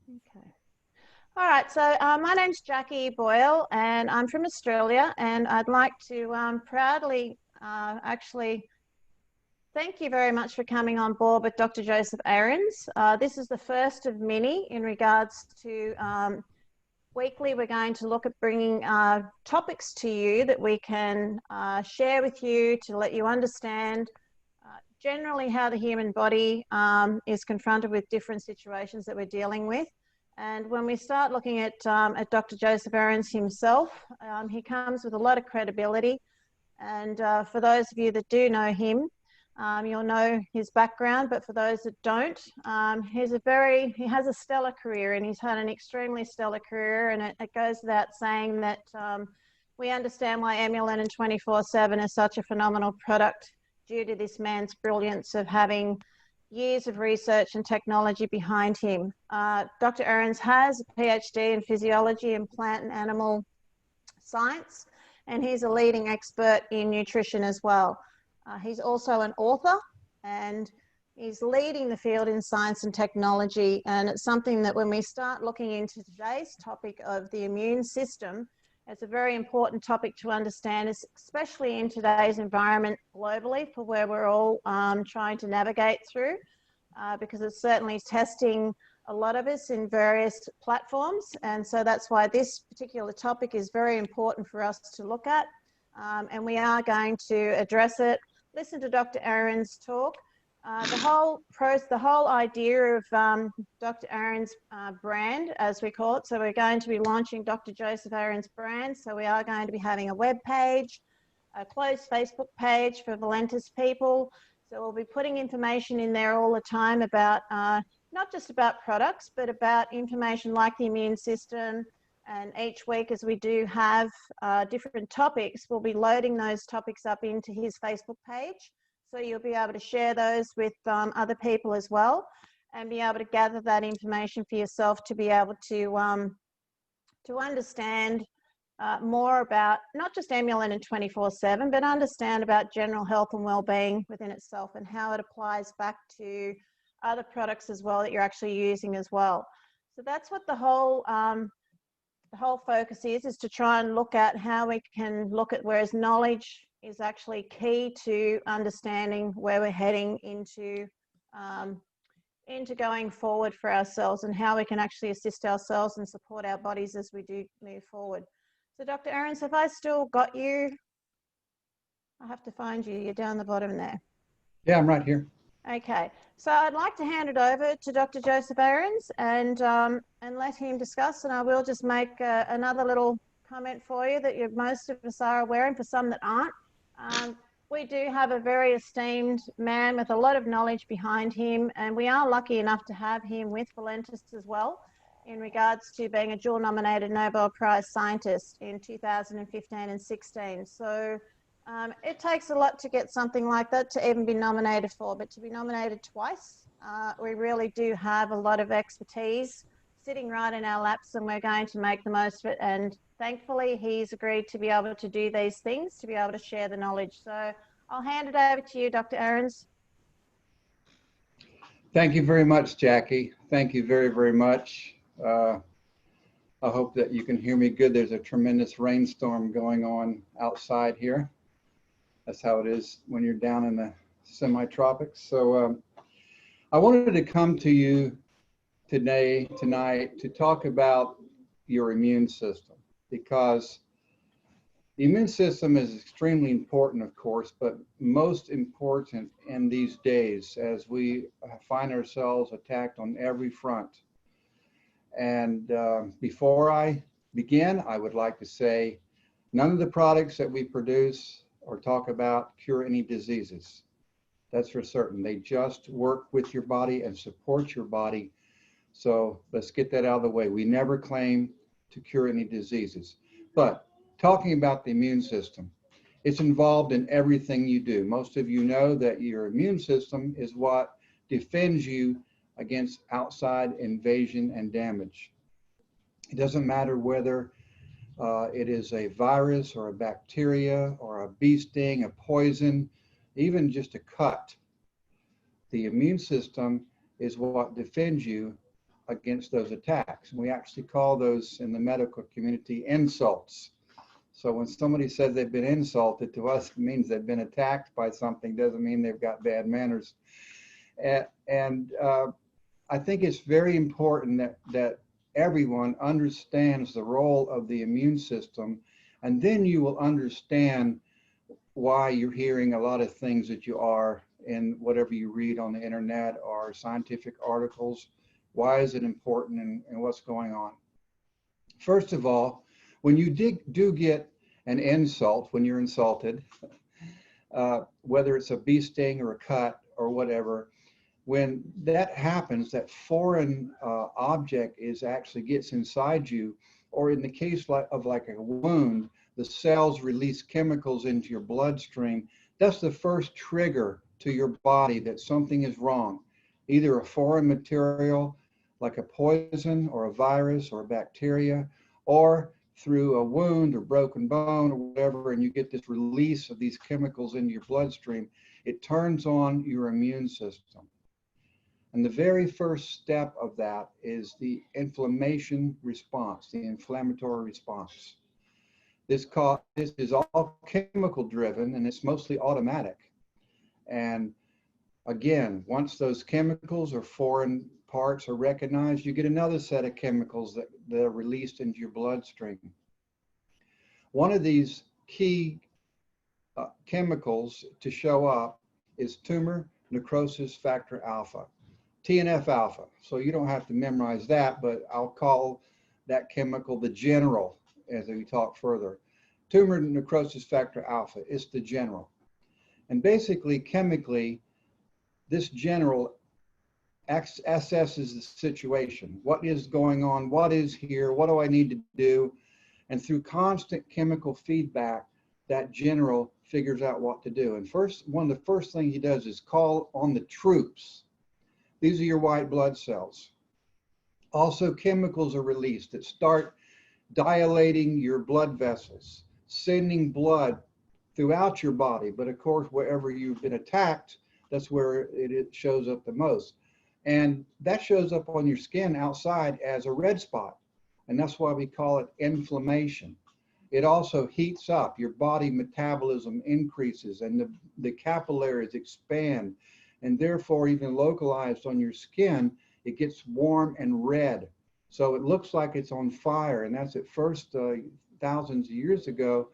Okay. All right, so my name's Jackie Boyle and I'm from Australia, and I'd like to proudly actually thank you very much for coming on board with Dr. Joseph Ahrens. This is the first of many in regards to weekly. We're going to look at bringing topics to you that we can share with you to let you understand generally how the human body is confronted with different situations that we're dealing with. And when we start looking at Dr. Joseph Ahrens himself, he comes with a lot of credibility. And for those of you that do know him, you'll know his background, but for those that don't, he has a stellar career, and he's had an extremely stellar career. And it goes without saying that we understand why eMulin and 24/7 is such a phenomenal product due to this man's brilliance of having years of research and technology behind him. Dr. Ahrens has a PhD in physiology and plant and animal science, and he's a leading expert in nutrition as well. He's also an author, and he's leading the field in science and technology. And it's something that when we start looking into today's topic of the immune system, it's a very important topic to understand, especially in today's environment globally, for where we're all trying to navigate through, because it's certainly testing a lot of us in various platforms. And so that's why this particular topic is very important for us to look at. And we are going to address it, listen to Dr. Ahrens talk. The whole idea of Dr. Ahrens' brand, as we call it. So we're going to be launching Dr. Joseph Ahrens' brand. So we are going to be having a web page, a closed Facebook page for Valentus people. So we'll be putting information in there all the time about not just about products, but about information like the immune system. And each week, as we do have different topics, we'll be loading those topics up into his Facebook page. So you'll be able to share those with other people as well, and be able to gather that information for yourself to be able to understand more about not just eMulin and 24/7, but understand about general health and well-being within itself, and how it applies back to other products as well that you're actually using as well. So that's what the whole focus is to try and look at how we can look at, whereas knowledge is actually key to understanding where we're heading into going forward for ourselves, and how we can actually assist ourselves and support our bodies as we do move forward. So Dr. Ahrens, have I still got you? I have to find you. You're down the bottom there. Yeah, I'm right here. Okay, so I'd like to hand it over to Dr. Joseph Ahrens and let him discuss, and I will just make another little comment for you that most of us are aware, and for some that aren't. We do have a very esteemed man with a lot of knowledge behind him, and we are lucky enough to have him with Valentus as well, in regards to being a dual nominated Nobel Prize scientist in 2015 and 16. So it takes a lot to get something like that to even be nominated for, but to be nominated twice, we really do have a lot of expertise sitting right in our laps, and we're going to make the most of it. And thankfully, he's agreed to be able to do these things, to be able to share the knowledge. So I'll hand it over to you, Dr. Ahrens. Thank you very much, Jackie. Thank you very, very much. I hope that you can hear me good. There's a tremendous rainstorm going on outside here. That's how it is when you're down in the semi-tropics. So I wanted to come to you tonight to talk about your immune system, because the immune system is extremely important, of course, but most important in these days as we find ourselves attacked on every front. And before I begin, I would like to say none of the products that we produce or talk about cure any diseases. That's for certain. They just work with your body and support your body. So let's get that out of the way. We never claim to cure any diseases. But talking about the immune system, it's involved in everything you do. Most of you know that your immune system is what defends you against outside invasion and damage. It doesn't matter whether it is a virus or a bacteria or a bee sting, a poison, even just a cut. The immune system is what defends you against those attacks. And we actually call those in the medical community insults. So when somebody says they've been insulted, to us, it means they've been attacked by something, doesn't mean they've got bad manners. And I think it's very important that everyone understands the role of the immune system, and then you will understand why you're hearing a lot of things that you are in whatever you read on the internet or scientific articles. Why is it important, and what's going on? First of all, when you do get an insult, when you're insulted, whether it's a bee sting or a cut or whatever, when that happens, that foreign object actually gets inside you, or in the case of like a wound, the cells release chemicals into your bloodstream. That's the first trigger to your body that something is wrong, either a foreign material like a poison or a virus or a bacteria, or through a wound or broken bone or whatever, and you get this release of these chemicals into your bloodstream. It turns on your immune system. And the very first step of that is the inflammation response, the inflammatory response. This is all chemical driven, and it's mostly automatic. And again, once those chemicals or foreign parts are recognized, you get another set of chemicals that are released into your bloodstream. One of these key chemicals to show up is tumor necrosis factor alpha, TNF alpha. So you don't have to memorize that, but I'll call that chemical the general as we talk further. Tumor necrosis factor alpha is the general. And basically, chemically, this general assesses the situation. What is going on? What is here? What do I need to do? And through constant chemical feedback, that general figures out what to do. And one of the first things he does is call on the troops. These are your white blood cells. Also, chemicals are released that start dilating your blood vessels, sending blood throughout your body. But of course, wherever you've been attacked, that's where it shows up the most. And that shows up on your skin outside as a red spot. And that's why we call it inflammation. It also heats up. Your body metabolism increases, and the capillaries expand. And therefore, even localized on your skin, it gets warm and red. So it looks like it's on fire. And that's at first, thousands of years ago,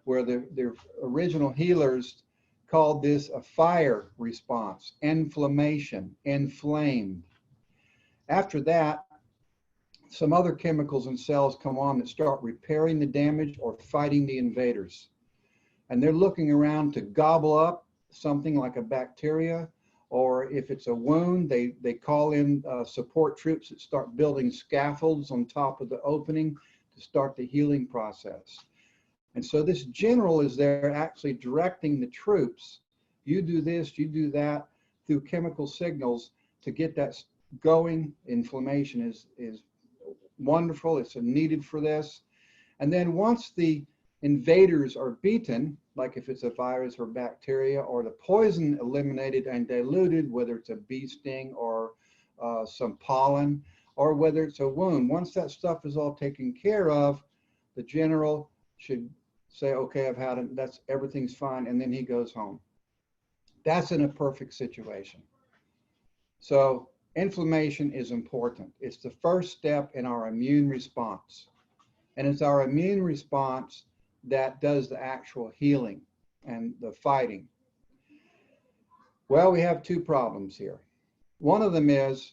where the original healers called this a fire response, inflammation, inflamed. After that, some other chemicals and cells come on that start repairing the damage or fighting the invaders. And they're looking around to gobble up something like a bacteria, or if it's a wound, they call in support troops that start building scaffolds on top of the opening to start the healing process. And so this general is there actually directing the troops. You do this, you do that, through chemical signals to get that going. Inflammation is wonderful. It's needed for this. And then once the invaders are beaten, like if it's a virus or bacteria, or the poison eliminated and diluted, whether it's a bee sting or some pollen, or whether it's a wound, once that stuff is all taken care of, the general should say, okay, I've had it, everything's fine, and then he goes home. That's in a perfect situation. So inflammation is important. It's the first step in our immune response. And it's our immune response that does the actual healing and the fighting. Well, we have two problems here. One of them is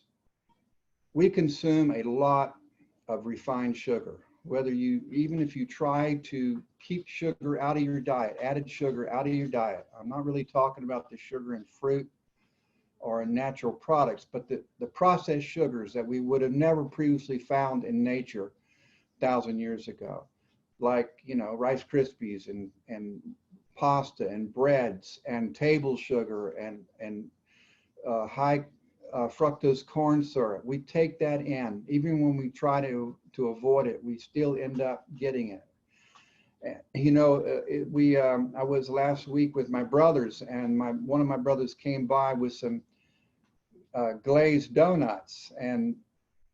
we consume a lot of refined sugar. Even if you try to keep sugar out of your diet, added sugar out of your diet. I'm not really talking about the sugar in fruit or in natural products, but the processed sugars that we would have never previously found in nature 1,000 years ago, like, Rice Krispies and pasta and breads and table sugar and high fructose corn syrup. We take that in. Even when we try to avoid it, we still end up getting it. I was last week with my brothers, and one of my brothers came by with some glazed donuts, and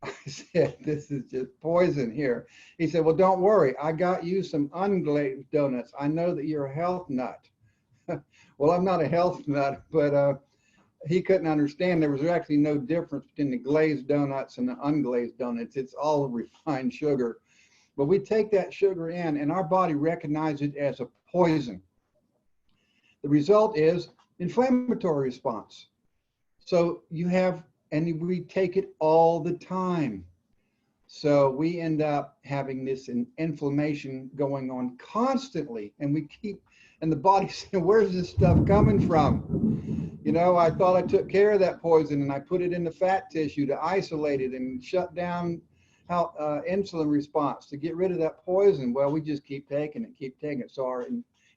I said, this is just poison here. He said, well, don't worry. I got you some unglazed donuts. I know that you're a health nut. Well, I'm not a health nut, but he couldn't understand there was actually no difference between the glazed donuts and the unglazed donuts. It's all refined sugar. But we take that sugar in and our body recognizes it as a poison. The result is inflammatory response. So you have, and we take it all the time. So we end up having this inflammation going on constantly, and we keep, and the body's saying, where's this stuff coming from? You know, I thought I took care of that poison and I put it in the fat tissue to isolate it and shut down how insulin response to get rid of that poison. Well, we just keep taking it. So our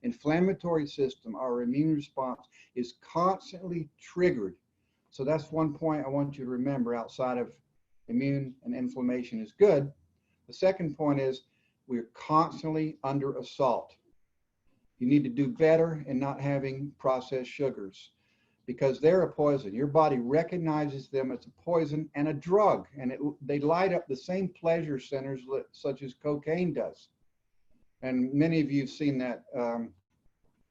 inflammatory system, our immune response is constantly triggered. So that's one point I want you to remember outside of immune and inflammation is good. The second point is we're constantly under assault. You need to do better in not having processed sugars because they're a poison. Your body recognizes them as a poison and a drug, and they light up the same pleasure centers such as cocaine does. And many of you have seen that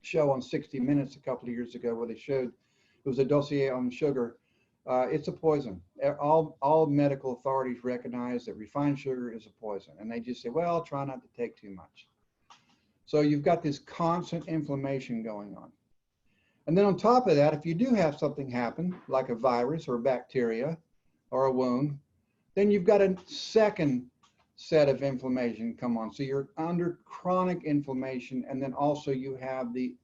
show on 60 Minutes a couple of years ago where they showed, it was a dossier on sugar. It's a poison. All medical authorities recognize that refined sugar is a poison. And they just say, well, try not to take too much. So you've got this constant inflammation going on. And then on top of that, if you do have something happen, like a virus or a bacteria or a wound, then you've got a second set of inflammation come on. So you're under chronic inflammation, and then also you have the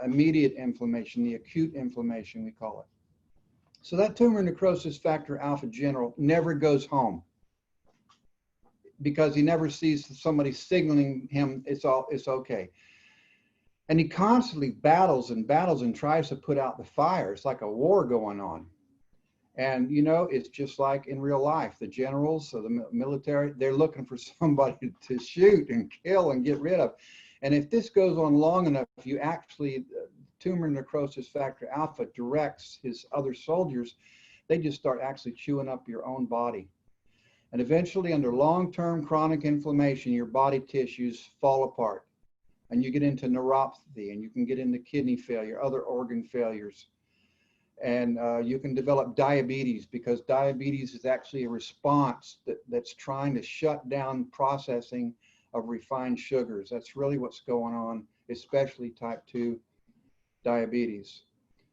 immediate inflammation, the acute inflammation, we call it. So that tumor necrosis factor alpha general never goes home because he never sees somebody signaling him it's okay. And he constantly battles and tries to put out the fire. It's like a war going on. And, you know, it's just like in real life. The generals or the military, they're looking for somebody to shoot and kill and get rid of. And if this goes on long enough, you actually, tumor necrosis factor alpha directs his other soldiers, they just start actually chewing up your own body. And eventually, under long-term chronic inflammation, your body tissues fall apart. And you get into neuropathy, and you can get into kidney failure, other organ failures. And you can develop diabetes because diabetes is actually a response that's trying to shut down processing of refined sugars. That's really what's going on, especially type 2 diabetes.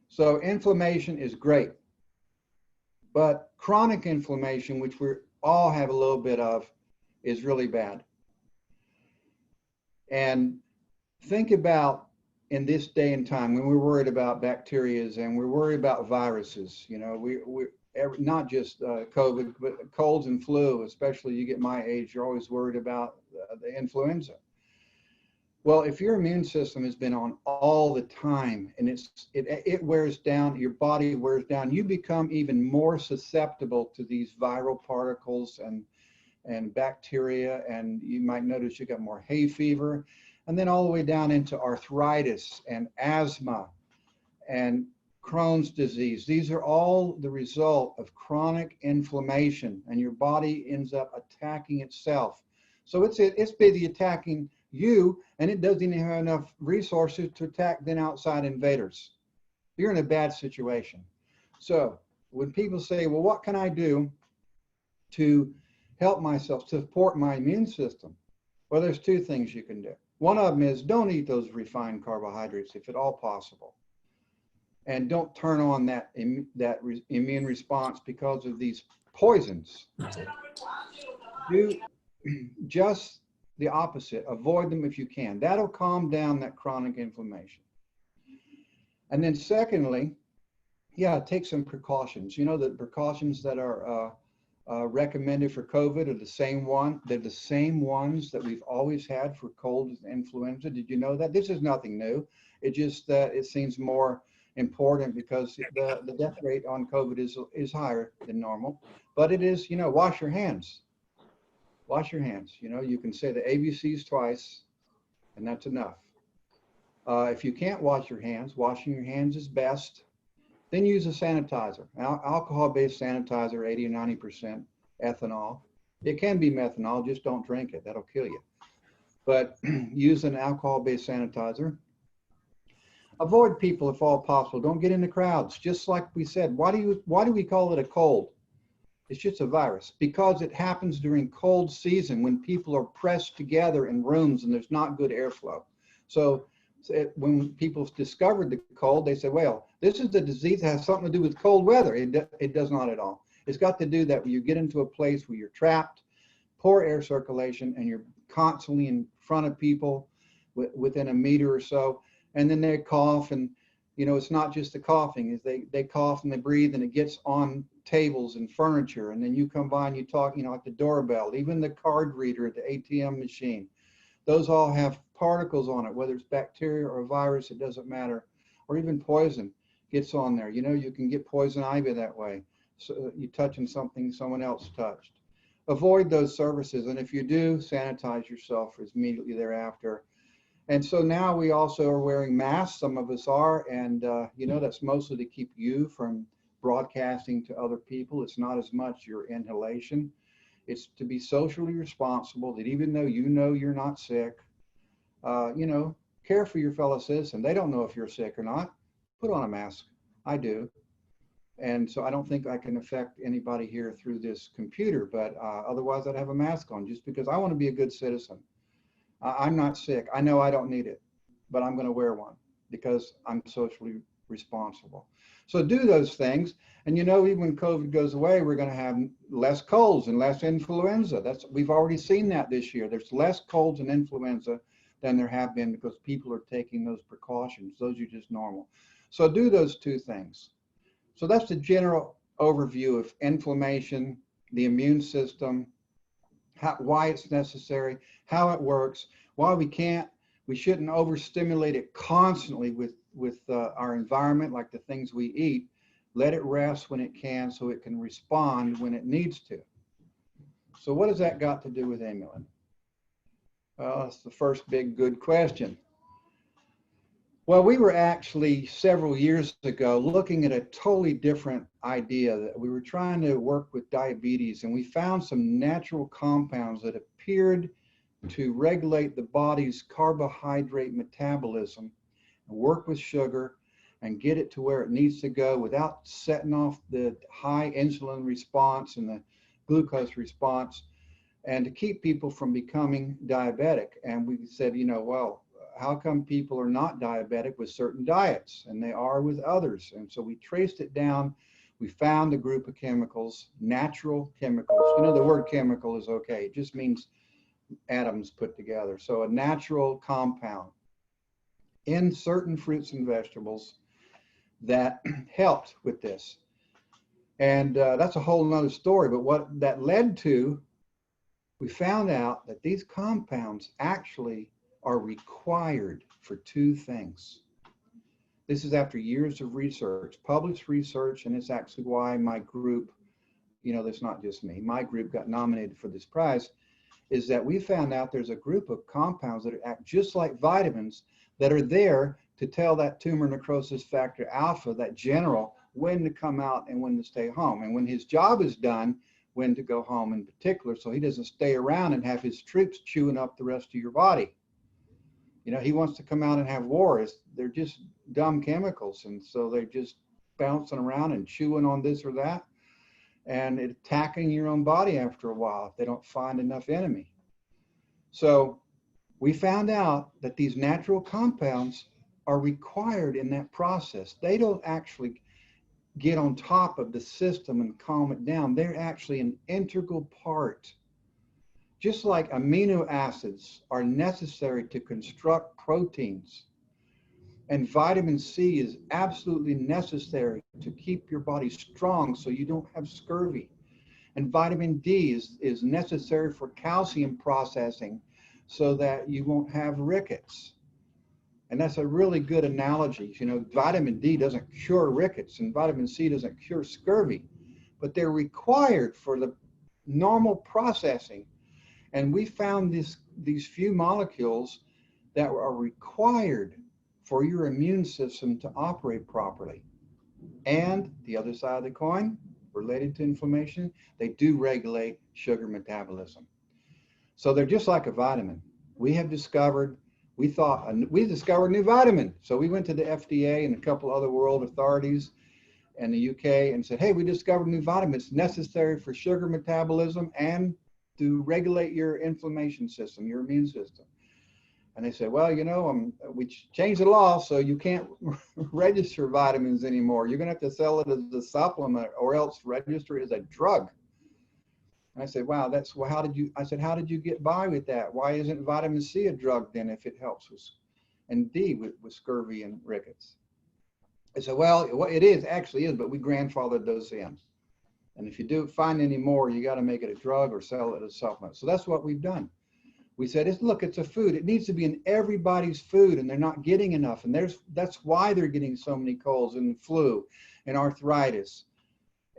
So inflammation is great, but chronic inflammation, which we all have a little bit of, is really bad. And think about in this day and time when we're worried about bacteria and we're worried about viruses, you know, not just COVID, but colds and flu, especially you get my age, you're always worried about the influenza. Well, if your immune system has been on all the time and it wears down, your body wears down, you become even more susceptible to these viral particles and bacteria, and you might notice you got more hay fever, and then all the way down into arthritis and asthma and Crohn's disease. These are all the result of chronic inflammation, and your body ends up attacking itself. So it's busy attacking you, and it doesn't even have enough resources to attack then outside invaders. You're in a bad situation. So when people say, well, what can I do to help myself, to support my immune system? Well, there's two things you can do. One of them is don't eat those refined carbohydrates if at all possible. And don't turn on that immune response because of these poisons. Do just the opposite. Avoid them if you can. That'll calm down that chronic inflammation. And then secondly, yeah, take some precautions. You know, the precautions that are recommended for COVID are the same one. They're the same ones that we've always had for cold and influenza. Did you know that? This is nothing new. It just that it seems more important because the death rate on COVID is higher than normal. But it is, you know, wash your hands. Wash your hands. You know, you can say the ABCs twice, and that's enough. If you can't wash your hands, washing your hands is best. Then use a sanitizer. Alcohol-based sanitizer, 80 or 90%. ethanol. It can be methanol, just don't drink it, that'll kill you. But use an alcohol-based sanitizer. Avoid people if all possible. Don't get in the crowds. Just like we said, why do we call it a cold? It's just a virus because it happens during cold season when people are pressed together in rooms and there's not good airflow. So when people discovered the cold, they said, well, this is the disease that has something to do with cold weather. It does not at all. It's got to do that when you get into a place where you're trapped, poor air circulation, and you're constantly in front of people within a meter or so, and then they cough, and it's not just the coughing, is they cough and they breathe, and it gets on tables and furniture, and then you come by and you talk, at the doorbell, even the card reader at the ATM machine. Those all have particles on it, whether it's bacteria or a virus, it doesn't matter, or even poison gets on there. You can get poison ivy that way. So you touching something someone else touched. Avoid those surfaces, and if you do, sanitize yourself immediately thereafter. And so now we also are wearing masks, some of us are, and that's mostly to keep you from broadcasting to other people. It's not as much your inhalation. It's to be socially responsible, that even though you're not sick, care for your fellow citizen. They don't know if you're sick or not. Put on a mask. I do. And so I don't think I can affect anybody here through this computer, but otherwise I'd have a mask on just because I want to be a good citizen. I'm not sick. I know I don't need it, but I'm going to wear one because I'm socially responsible. So do those things. And even when COVID goes away, we're going to have less colds and less influenza. We've already seen that this year. There's less colds and influenza than there have been because people are taking those precautions. Those are just normal. So do those two things. So that's the general overview of inflammation, the immune system, why it's necessary, how it works, why we shouldn't overstimulate it constantly with our environment, like the things we eat. Let it rest when it can so it can respond when it needs to. So what has that got to do with eMulin? Well, that's the first big good question. Well, we were actually several years ago looking at a totally different idea. That we were trying to work with diabetes, and we found some natural compounds that appeared to regulate the body's carbohydrate metabolism and work with sugar and get it to where it needs to go without setting off the high insulin response and the glucose response, and to keep people from becoming diabetic. And we said, well, how come people are not diabetic with certain diets and they are with others? And so we traced it down. We found a group of chemicals, natural chemicals. The word chemical is okay. It just means atoms put together. So a natural compound in certain fruits and vegetables that helped with this. And that's a whole nother story. But what that led to, we found out that these compounds actually are required for two things. This is after years of research, published research, and it's actually why my group, that's not just me, my group got nominated for this prize, is that we found out there's a group of compounds that act just like vitamins that are there to tell that tumor necrosis factor alpha, that general, when to come out and when to stay home. And when his job is done, when to go home in particular, so he doesn't stay around and have his troops chewing up the rest of your body. He wants to come out and have wars. They're just dumb chemicals. And so they're just bouncing around and chewing on this or that and attacking your own body after a while if they don't find enough enemy. So we found out that these natural compounds are required in that process. They don't actually get on top of the system and calm it down. They're actually an integral part. Just like amino acids are necessary to construct proteins, and vitamin C is absolutely necessary to keep your body strong so you don't have scurvy. And vitamin D is necessary for calcium processing so that you won't have rickets. And that's a really good analogy. Vitamin D doesn't cure rickets and vitamin C doesn't cure scurvy, but they're required for the normal processing. And we found these few molecules that are required for your immune system to operate properly. And the other side of the coin, related to inflammation, they do regulate sugar metabolism. So they're just like a vitamin. We discovered a new vitamin. So we went to the FDA and a couple other world authorities in the UK and said, hey, we discovered a new vitamin. It's necessary for sugar metabolism and to regulate your inflammation system, your immune system. And they said, well, you know, we changed the law, so you can't register vitamins anymore. You're going to have to sell it as a supplement or else register it as a drug. And I said, wow, how did you get by with that? Why isn't vitamin C a drug then if it helps with, and D with scurvy and rickets? I said, well, it actually is, but we grandfathered those in. And if you find any more, you got to make it a drug or sell it as a supplement. So that's what we've done. We said, look, it's a food. It needs to be in everybody's food, and they're not getting enough. And that's why they're getting so many colds and flu and arthritis.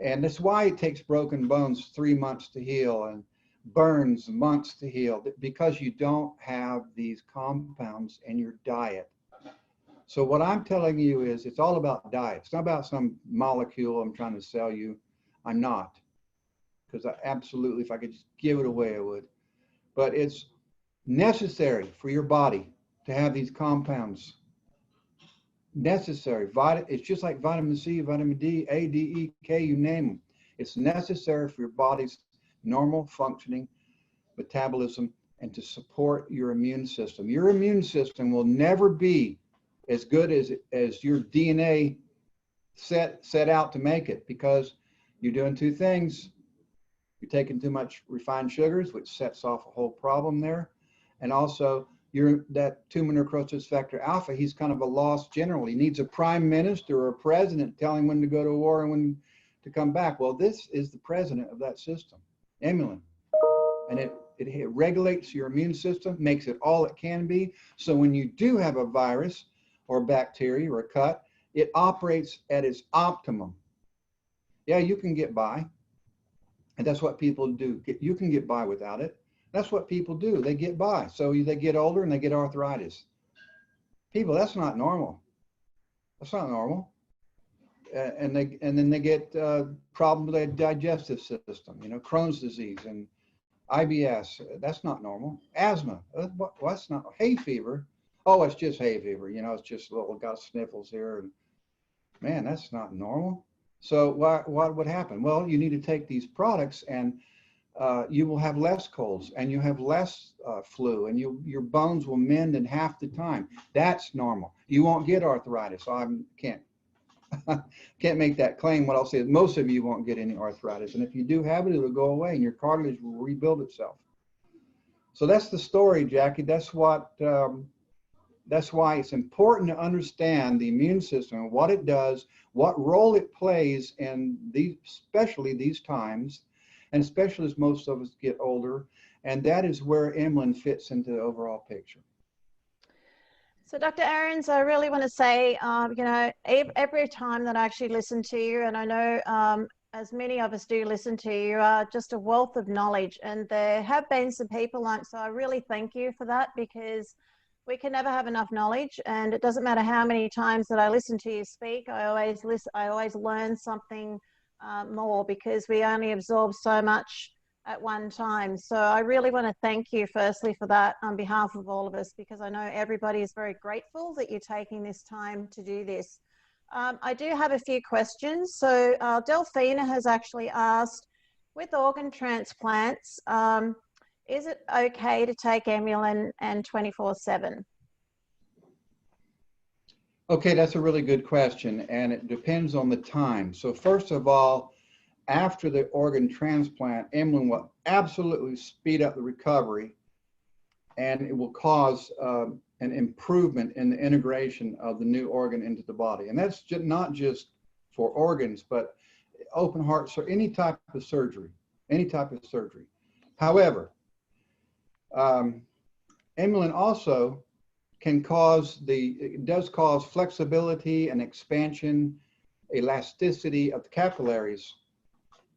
And that's why it takes broken bones 3 months to heal and burns months to heal, because you don't have these compounds in your diet. So what I'm telling you is it's all about diet. It's not about some molecule I'm trying to sell you. I'm not, because I absolutely, if I could just give it away, I would. But it's necessary for your body to have these compounds. Necessary. It's just like vitamin C, vitamin D, A, D, E, K, you name them. It's necessary for your body's normal functioning metabolism and to support your immune system. Your immune system will never be as good as your DNA set out to make it, because you're doing two things. You're taking too much refined sugars, which sets off a whole problem there. And also, that tumor necrosis factor alpha, he's kind of a lost general. He needs a prime minister or a president telling him when to go to war and when to come back. Well, this is the president of that system, eMulin. And it regulates your immune system, makes it all it can be. So when you do have a virus or bacteria or a cut, it operates at its optimum. Yeah, you can get by. And that's what people do. You can get by without it. That's what people do. They get by. So they get older and they get arthritis. People, that's not normal. That's not normal. And then they get problems with their digestive system, you know, Crohn's disease and IBS. That's not normal. Asthma. That's not. Hay fever. Oh, it's just hay fever. You know, it's just got sniffles here. And man, that's not normal. So what would happen? Well, you need to take these products and you will have less colds and you have less flu, and your bones will mend in half the time. That's normal. You won't get arthritis. So I can't make that claim. What I'll say is most of you won't get any arthritis. And if you do have it, it'll go away and your cartilage will rebuild itself. So that's the story, Jackie. That's why it's important to understand the immune system and what it does, what role it plays in especially these times, and especially as most of us get older. And that is where eMulin fits into the overall picture. So Dr. Ahrens, I really want to say, you know, every time that I actually listen to you, and I know as many of us do listen to you, are just a wealth of knowledge. And there have been some people like, so I really thank you for that, because we can never have enough knowledge, and it doesn't matter how many times that I listen to you speak. I always learn something more, because we only absorb so much at one time. So I really want to thank you firstly for that on behalf of all of us, because I know everybody is very grateful that you're taking this time to do this. I do have a few questions. So Delphina has actually asked, with organ transplants, is it okay to take eMulin and 24/7? Okay, that's a really good question, and it depends on the time. So first of all, after the organ transplant, eMulin will absolutely speed up the recovery, and it will cause an improvement in the integration of the new organ into the body. And that's not just for organs, but open heart, so any type of surgery, However, eMulin also it does cause flexibility and expansion, elasticity of the capillaries.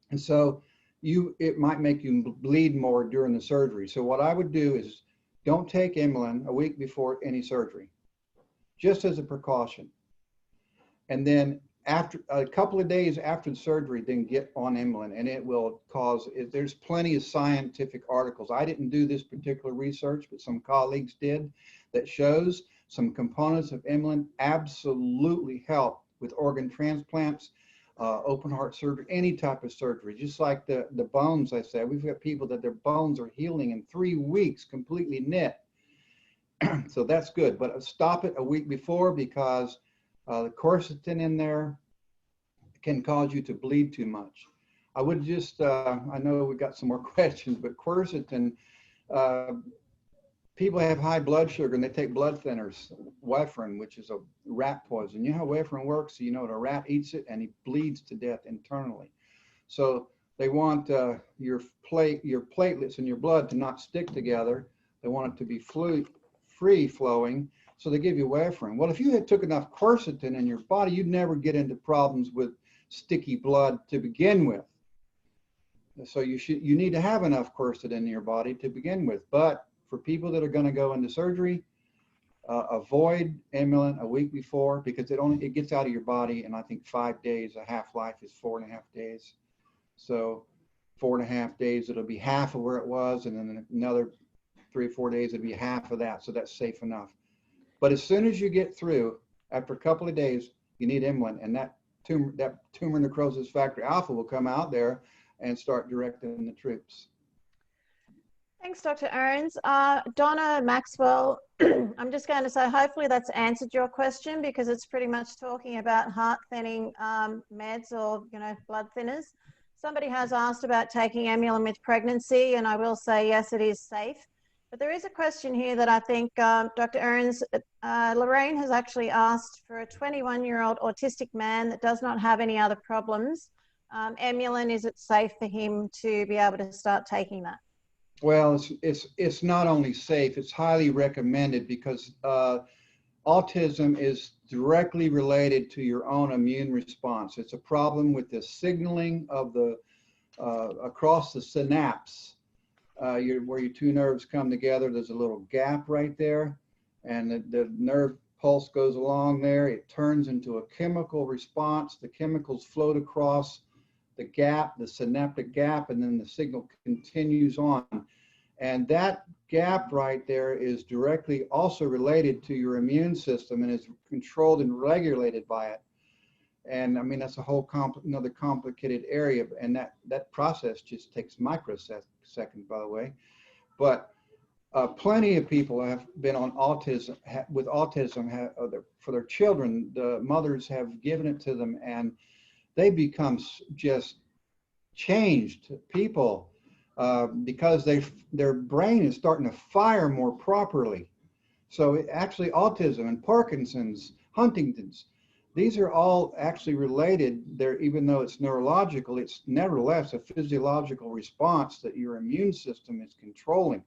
And so it might make you bleed more during the surgery. So what I would do is don't take eMulin a week before any surgery, just as a precaution. And then after a couple of days after the surgery, then get on eMulin, and it will cause, there's plenty of scientific articles. I didn't do this particular research, but some colleagues did, that shows some components of eMulin absolutely help with organ transplants, open heart surgery, any type of surgery. Just like the bones, I said, we've got people that their bones are healing in 3 weeks, completely knit. So that's good, but stop it a week before, because the quercetin in there can cause you to bleed too much. I would just, I know we got some more questions, but quercetin, people have high blood sugar and they take blood thinners, warfarin, which is a rat poison. You know how warfarin works? You know, the rat eats it and he bleeds to death internally. So they want your platelets in your blood to not stick together. They want it to be free flowing. So they give you warfarin. Well, if you had took enough quercetin in your body, you'd never get into problems with sticky blood to begin with. So you need to have enough quercetin in your body to begin with. But for people that are going to go into surgery, avoid eMulin a week before, because it gets out of your body in, I think, 5 days. A half-life is 4.5 days. So 4.5 days, it'll be half of where it was, and then another 3 or 4 days, it'll be half of that. So that's safe enough. But as soon as you get through, after a couple of days, you need eMulin, and that tumor necrosis factor alpha will come out there and start directing the troops. Thanks, Dr. Ahrens. Donna Maxwell, I'm just going to say, hopefully that's answered your question, because it's pretty much talking about heart thinning meds, or, you know, blood thinners. Somebody has asked about taking eMulin with pregnancy, and I will say, yes, it is safe. But there is a question here that I think Dr. Ahrens, Lorraine has actually asked for a 21-year-old autistic man that does not have any other problems. eMulin, is it safe for him to be able to start taking that? Well, it's not only safe, it's highly recommended, because autism is directly related to your own immune response. It's a problem with the signaling of the across the synapse. Where your two nerves come together, there's a little gap right there, and the nerve pulse goes along there. It turns into a chemical response. The chemicals float across the gap, the synaptic gap, and then the signal continues on. And that gap right there is directly also related to your immune system and is controlled and regulated by it. And I mean, that's a whole another complicated area, and that process just takes microseconds, by the way. But plenty of people have been on autism, with autism, for their children. The mothers have given it to them, and they become just changed people because their brain is starting to fire more properly. So actually, autism and Parkinson's, Huntington's, these are all actually related there, even though it's neurological. It's nevertheless a physiological response that your immune system is controlling.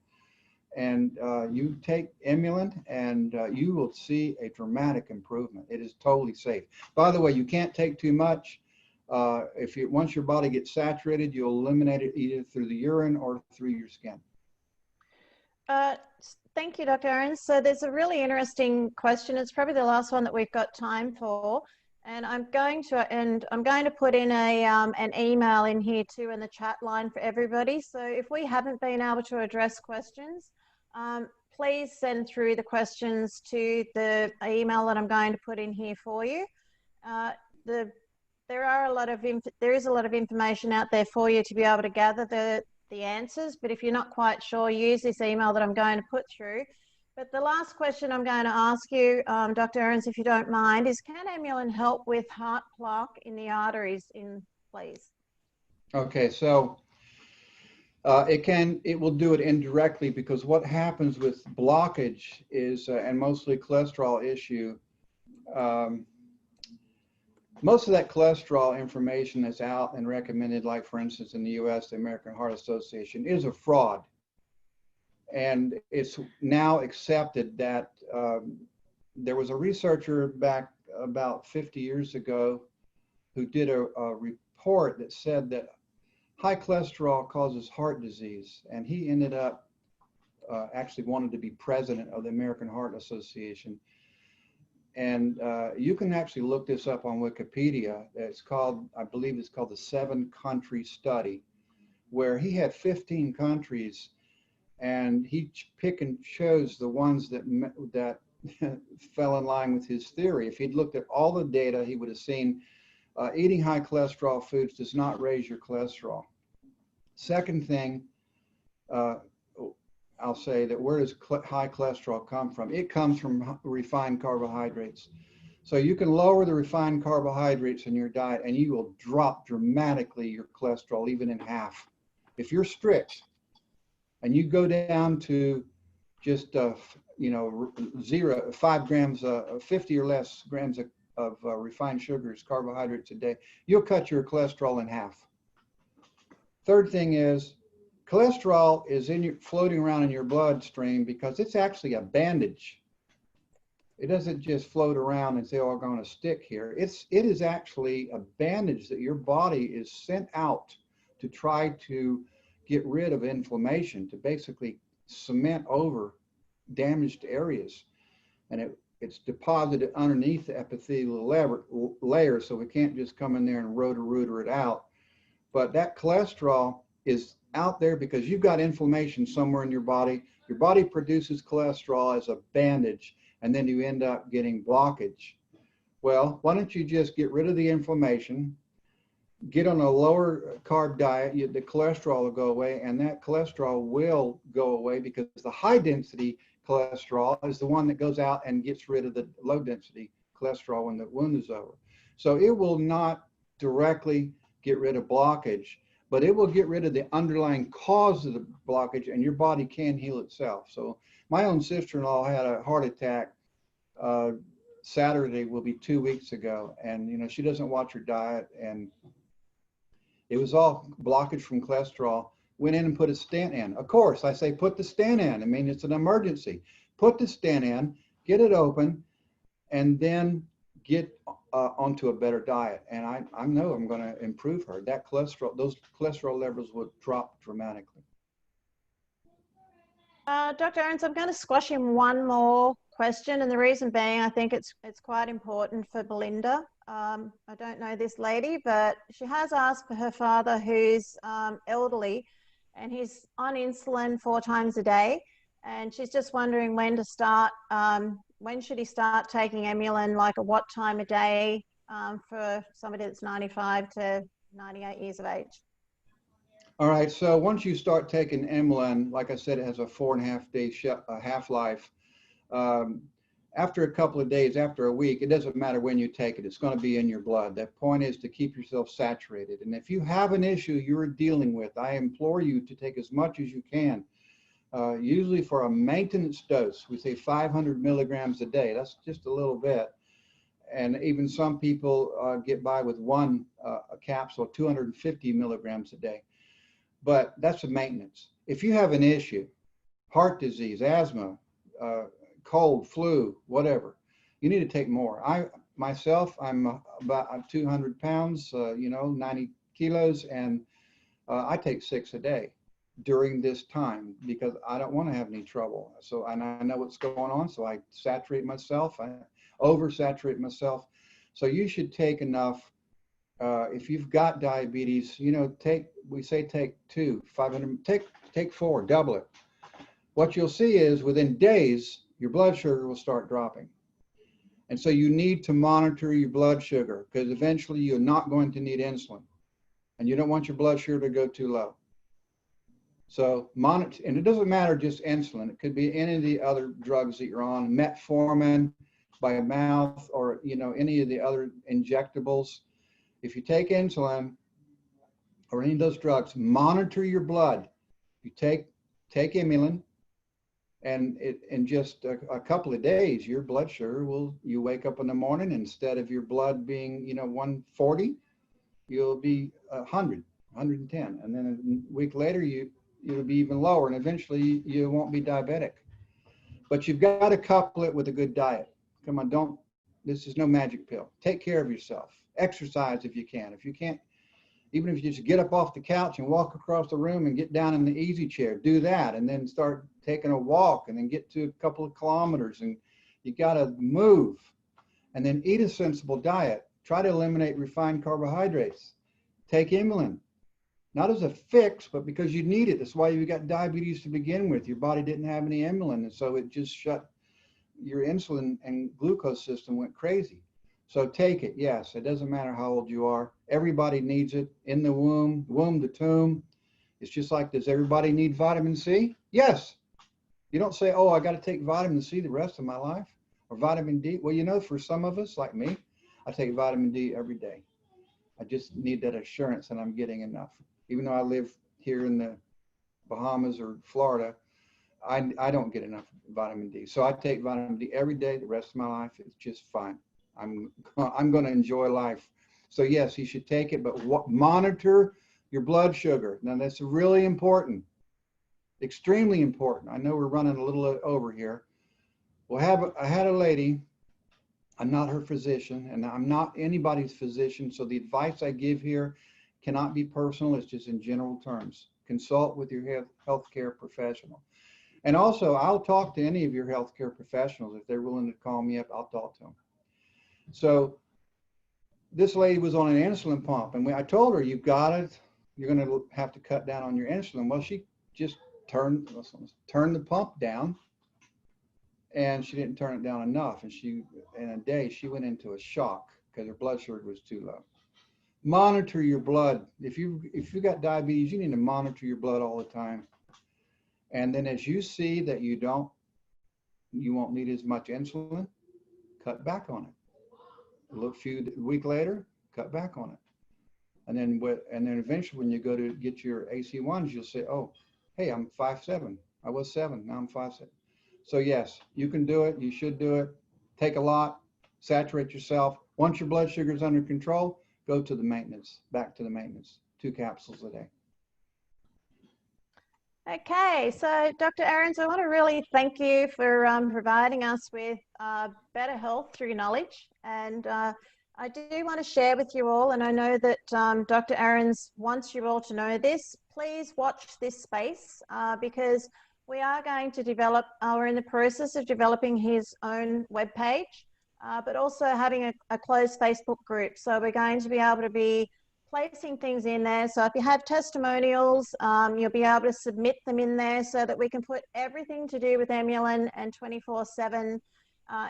And you take eMulin, and you will see a dramatic improvement. It is totally safe. By the way, you can't take too much. Once your body gets saturated, you'll eliminate it either through the urine or through your skin. Thank you, Dr. Ahrens. So there's a really interesting question. It's probably the last one that we've got time for, and I'm going to put in an email in here too in the chat line for everybody. So if we haven't been able to address questions, please send through the questions to the email that I'm going to put in here for you. There is a lot of information out there for you to be able to gather the answers, but if you're not quite sure, use this email that I'm going to put through. But the last question I'm going to ask you, Dr. Ahrens, if you don't mind, is can eMulin help with heart plaque in the arteries, please? Okay, so it will do it indirectly, because what happens with blockage is, and mostly cholesterol issue, most of that cholesterol information that's out and recommended, like for instance in the US, the American Heart Association, is a fraud. And it's now accepted that there was a researcher back about 50 years ago who did a report that said that high cholesterol causes heart disease. And he ended up actually wanted to be president of the American Heart Association. And you can actually look this up on Wikipedia. It's called, I believe it's called the 7-Country Study, where he had 15 countries, and he pick and chose the ones that fell in line with his theory. If he'd looked at all the data, he would have seen eating high cholesterol foods does not raise your cholesterol. Second thing, I'll say that where does high cholesterol come from? It comes from refined carbohydrates. So you can lower the refined carbohydrates in your diet and you will drop dramatically your cholesterol, even in half. If you're strict and you go down to just, 5 grams, 50 or less grams of refined sugars, carbohydrates a day, you'll cut your cholesterol in half. Third thing is, cholesterol is floating around in your bloodstream because it's actually a bandage. It doesn't just float around and say, oh, I'm going to stick here. It is actually a bandage that your body is sent out to try to get rid of inflammation, to basically cement over damaged areas. And it's deposited underneath the epithelial layer, so we can't just come in there and rotor it out. But that cholesterol is out there because you've got inflammation somewhere in your body. Your body produces cholesterol as a bandage, and then you end up getting blockage. Well, why don't you just get rid of the inflammation, get on a lower carb diet, the cholesterol will go away, and that cholesterol will go away because the high density cholesterol is the one that goes out and gets rid of the low density cholesterol when the wound is over. So it will not directly get rid of blockage, but it will get rid of the underlying cause of the blockage, and your body can heal itself. So my own sister-in-law had a heart attack. Saturday will be 2 weeks ago, and she doesn't watch her diet, and it was all blockage from cholesterol. Went in and put a stent in. Of course, I say put the stent in. I mean, it's an emergency. Put the stent in, get it open, and then get onto a better diet. And I know I'm going to improve her. That cholesterol, those cholesterol levels will drop dramatically. Dr. Ahrens, I'm going to squash in one more question, and the reason being, I think it's quite important for Belinda. I don't know this lady, but she has asked for her father, who's elderly, and he's on insulin 4 times a day, and she's just wondering when to start. When should he start taking eMulin, like at what time a day for somebody that's 95 to 98 years of age? All right, so once you start taking eMulin, like I said, it has a 4.5-day half-life. After a couple of days, after a week, it doesn't matter when you take it, it's going to be in your blood. The point is to keep yourself saturated. And if you have an issue you're dealing with, I implore you to take as much as you can. Usually for a maintenance dose, we say 500 milligrams a day. That's just a little bit. And even some people get by with one capsule, 250 milligrams a day. But that's a maintenance. If you have an issue, heart disease, asthma, cold, flu, whatever, you need to take more. Myself, I'm about 200 pounds, 90 kilos, and I take 6 a day during this time because I don't want to have any trouble. So, and I know what's going on, so I saturate myself, I oversaturate myself. So you should take enough. If you've got diabetes, we say take 2, 500, take 4, double it. What you'll see is within days, your blood sugar will start dropping. And so you need to monitor your blood sugar because eventually you're not going to need insulin. And you don't want your blood sugar to go too low. So monitor, and it doesn't matter just insulin. It could be any of the other drugs that you're on, metformin by mouth, or any of the other injectables. If you take insulin or any of those drugs, monitor your blood. You take eMulin, and in just a couple of days, your blood sugar you wake up in the morning, instead of your blood being 140, you'll be 100, 110, and then a week later you'll be even lower, and eventually you won't be diabetic. But you've got to couple it with a good diet. Come on, this is no magic pill. Take care of yourself. Exercise if you can. If you can't, even if you just get up off the couch and walk across the room and get down in the easy chair, do that, and then start taking a walk, and then get to a couple of kilometers, and you got to move. And then eat a sensible diet. Try to eliminate refined carbohydrates. Take eMulin. Not as a fix, but because you need it. That's why you got diabetes to begin with. Your body didn't have any eMulin, and so it just shut your insulin and glucose system went crazy. So take it, yes. It doesn't matter how old you are. Everybody needs it in the womb, womb to tomb. It's just like, does everybody need vitamin C? Yes. You don't say, oh, I got to take vitamin C the rest of my life, or vitamin D. Well, you know, for some of us, like me, I take vitamin D every day. I just need that assurance that I'm getting enough. Even though I live here in the Bahamas or Florida, I don't get enough vitamin D. So I take vitamin D every day the rest of my life. It's just fine. I'm going to enjoy life. So yes, you should take it, but monitor your blood sugar. Now that's really important, extremely important. I know we're running a little over here. I had a lady, I'm not her physician, and I'm not anybody's physician, so the advice I give here cannot be personal. It's just in general terms. Consult with your healthcare professional. And also, I'll talk to any of your healthcare professionals. If they're willing to call me up, I'll talk to them. So this lady was on an insulin pump, and I told her, you're going to have to cut down on your insulin. Well, she just turned the pump down, and she didn't turn it down enough. And in a day, she went into a shock because her blood sugar was too low. Monitor your blood. If you got diabetes, you need to monitor your blood all the time. And then as you see that you won't need as much insulin, cut back on it. A week later, cut back on it. And then eventually when you go to get your AC1s, you'll say, oh, hey, I'm 5'7". I was 7, now I'm 5'7". So yes, you can do it, you should do it. Take a lot, saturate yourself. Once your blood sugar is under control, go to the maintenance, back to the maintenance, 2 capsules a day. Okay, so Dr. Ahrens, I want to really thank you for providing us with better health through knowledge. And I do want to share with you all, and I know that Dr. Ahrens wants you all to know this. Please watch this space because we are going to develop, we're in the process of developing his own webpage, but also having a closed Facebook group. So we're going to be able to be placing things in there. So if you have testimonials, you'll be able to submit them in there so that we can put everything to do with eMulin and 24/7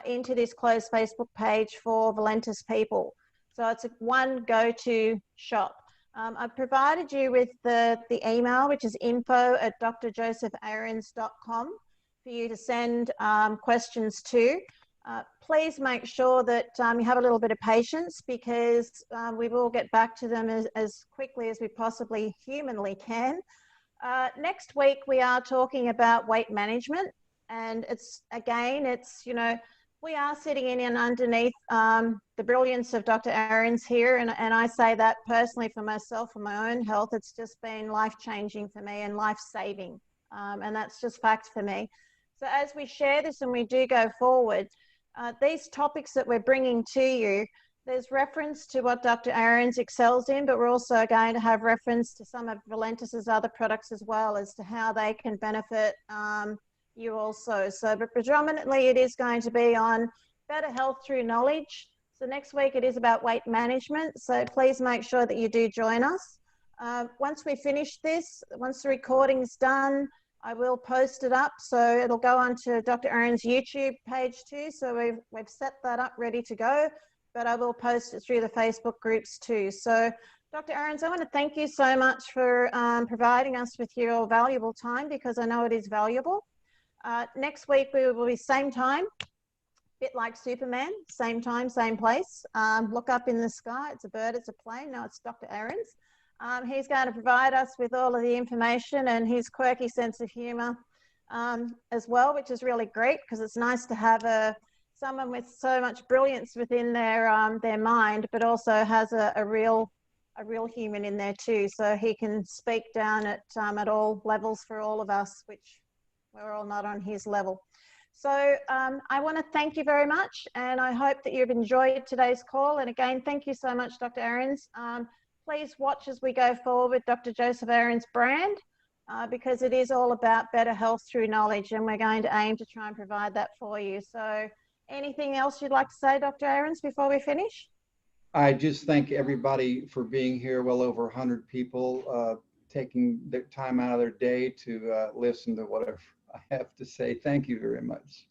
into this closed Facebook page for Valentus people. So it's one go-to shop. I've provided you with the email, which is info@drjosephahrens.com for you to send questions to. Please make sure that you have a little bit of patience because we will get back to them as quickly as we possibly humanly can. Next week, we are talking about weight management. And you know, we are sitting in and underneath the brilliance of Dr. Ahrens here. And I say that personally for myself, for my own health, it's just been life-changing for me and life-saving. And that's just fact for me. So as we share this and we do go forward, these topics that we're bringing to you, there's reference to what Dr. Ahrens excels in, but we're also going to have reference to some of Valentus's other products as well as to how they can benefit you also. So, but predominantly it is going to be on better health through knowledge. So next week it is about weight management. So please make sure that you do join us. Once we finish this, once the recording's done, I will post it up, so it'll go onto Dr. Ahrens' YouTube page too. So we've set that up ready to go, but I will post it through the Facebook groups too. So Dr. Ahrens, I want to thank you so much for providing us with your valuable time because I know it is valuable. Next week we will be same time, bit like Superman, same time, same place. Look up in the sky, it's a bird, it's a plane. No, it's Dr. Ahrens. He's going to provide us with all of the information and his quirky sense of humor as well, which is really great because it's nice to have someone with so much brilliance within their mind, but also has a real human in there too. So he can speak down at all levels for all of us, which we're all not on his level. So I want to thank you very much, and I hope that you've enjoyed today's call. And again, thank you so much, Dr. Ahrens. Please watch as we go forward with Dr. Joseph Ahrens' brand because it is all about better health through knowledge, and we're going to aim to try and provide that for you. So Anything else you'd like to say, Dr. Ahrens, before we finish? I just thank everybody for being here, well over 100 people taking their time out of their day to listen to whatever I have to say. Thank you very much.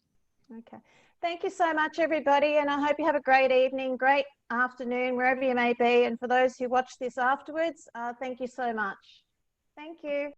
Okay. Thank you so much, everybody, and I hope you have a great evening, great afternoon, wherever you may be. And for those who watch this afterwards, thank you so much. Thank you.